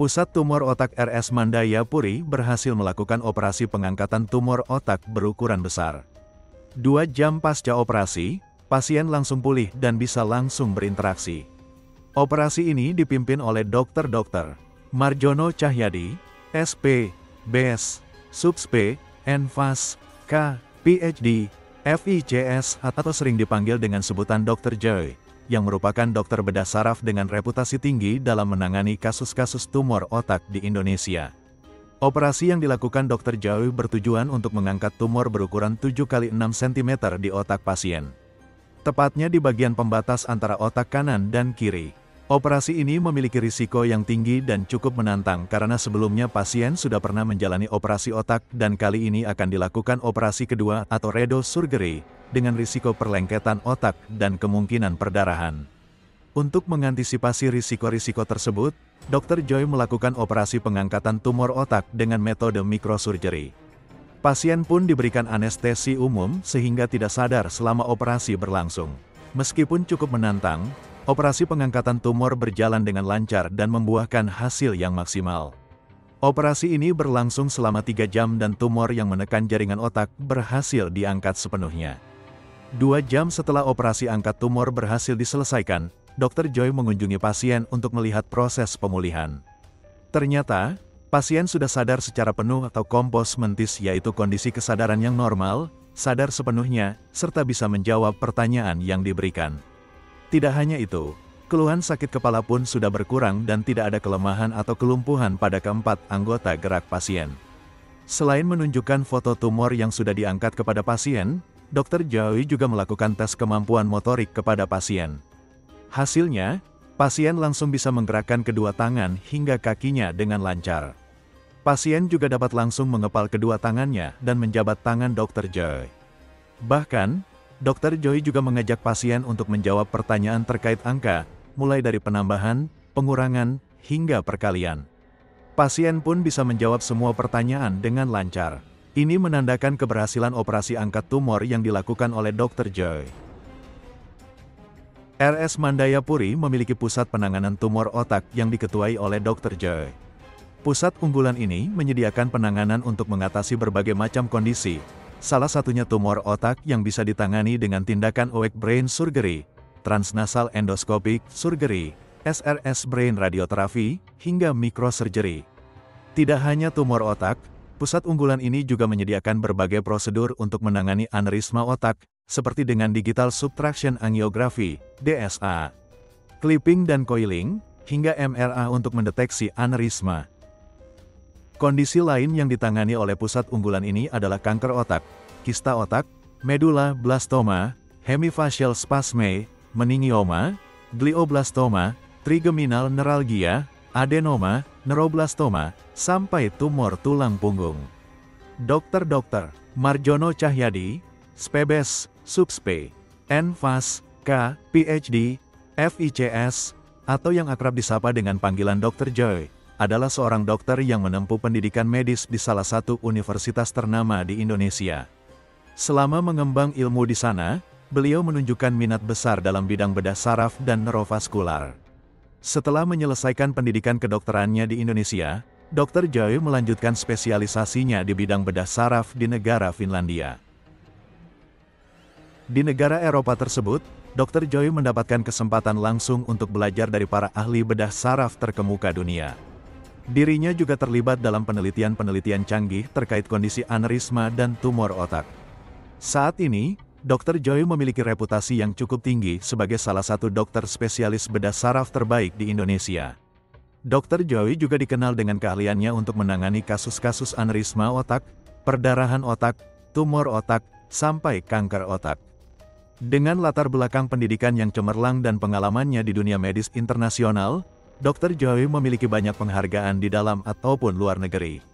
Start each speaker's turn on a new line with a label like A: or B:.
A: Pusat Tumor Otak RS Mandaya Puri berhasil melakukan operasi pengangkatan tumor otak berukuran besar. 2 jam pasca operasi, pasien langsung pulih dan bisa langsung berinteraksi. Operasi ini dipimpin oleh Dr. Marjono Cahyadi, SP, BS, SubSpe, NFAS, K, PhD, FICS atau sering dipanggil dengan sebutan Dr. Joy, yang merupakan dokter bedah saraf dengan reputasi tinggi dalam menangani kasus-kasus tumor otak di Indonesia. Operasi yang dilakukan Dr. Joy bertujuan untuk mengangkat tumor berukuran 7 x 6 cm di otak pasien. Tepatnya di bagian pembatas antara otak kanan dan kiri. Operasi ini memiliki risiko yang tinggi dan cukup menantang karena sebelumnya pasien sudah pernah menjalani operasi otak dan kali ini akan dilakukan operasi kedua atau redo surgery dengan risiko perlengketan otak dan kemungkinan perdarahan. Untuk mengantisipasi risiko-risiko tersebut, Dr. Joy melakukan operasi pengangkatan tumor otak dengan metode microsurgery. Pasien pun diberikan anestesi umum sehingga tidak sadar selama operasi berlangsung. Meskipun cukup menantang, operasi pengangkatan tumor berjalan dengan lancar dan membuahkan hasil yang maksimal. Operasi ini berlangsung selama 3 jam dan tumor yang menekan jaringan otak berhasil diangkat sepenuhnya. 2 jam setelah operasi angkat tumor berhasil diselesaikan, Dr. Joy mengunjungi pasien untuk melihat proses pemulihan. Ternyata, pasien sudah sadar secara penuh atau kompos mentis, yaitu kondisi kesadaran yang normal, sadar sepenuhnya, serta bisa menjawab pertanyaan yang diberikan. Tidak hanya itu, keluhan sakit kepala pun sudah berkurang dan tidak ada kelemahan atau kelumpuhan pada keempat anggota gerak pasien. Selain menunjukkan foto tumor yang sudah diangkat kepada pasien, Dr. Joy juga melakukan tes kemampuan motorik kepada pasien. Hasilnya, pasien langsung bisa menggerakkan kedua tangan hingga kakinya dengan lancar. Pasien juga dapat langsung mengepal kedua tangannya dan menjabat tangan Dr. Joy. Bahkan, Dr. Joy juga mengajak pasien untuk menjawab pertanyaan terkait angka, mulai dari penambahan, pengurangan, hingga perkalian. Pasien pun bisa menjawab semua pertanyaan dengan lancar. Ini menandakan keberhasilan operasi angkat tumor yang dilakukan oleh Dr. Joy. RS Mandaya Puri memiliki pusat penanganan tumor otak yang diketuai oleh Dr. Joy. Pusat unggulan ini menyediakan penanganan untuk mengatasi berbagai macam kondisi, salah satunya tumor otak yang bisa ditangani dengan tindakan awake brain surgery, transnasal endoscopic surgery, SRS brain radioterapi, hingga microsurgery. Tidak hanya tumor otak, pusat unggulan ini juga menyediakan berbagai prosedur untuk menangani aneurisma otak, seperti dengan digital subtraction angiography, DSA, clipping dan coiling, hingga MRA untuk mendeteksi aneurisma. Kondisi lain yang ditangani oleh pusat unggulan ini adalah kanker otak, kista otak, medula blastoma, hemifacial spasme, meningioma, glioblastoma, trigeminal neuralgia, adenoma, neuroblastoma, sampai tumor tulang punggung. Dr. Marjono Cahyadi, SPBS, SubSpe, NFAS, K, PhD, FICS, atau yang akrab disapa dengan panggilan Dr. Joy, adalah seorang dokter yang menempuh pendidikan medis di salah satu universitas ternama di Indonesia. Selama mengembang ilmu di sana, beliau menunjukkan minat besar dalam bidang bedah saraf dan neurovaskular. Setelah menyelesaikan pendidikan kedokterannya di Indonesia, Dr. Joy melanjutkan spesialisasinya di bidang bedah saraf di negara Finlandia. Di negara Eropa tersebut, Dr. Joy mendapatkan kesempatan langsung untuk belajar dari para ahli bedah saraf terkemuka dunia. Dirinya juga terlibat dalam penelitian-penelitian canggih terkait kondisi aneurisma dan tumor otak. Saat ini, Dr. Joy memiliki reputasi yang cukup tinggi sebagai salah satu dokter spesialis bedah saraf terbaik di Indonesia. Dr. Joy juga dikenal dengan keahliannya untuk menangani kasus-kasus aneurisma otak, perdarahan otak, tumor otak, sampai kanker otak. Dengan latar belakang pendidikan yang cemerlang dan pengalamannya di dunia medis internasional, Dr. Joy memiliki banyak penghargaan di dalam ataupun luar negeri.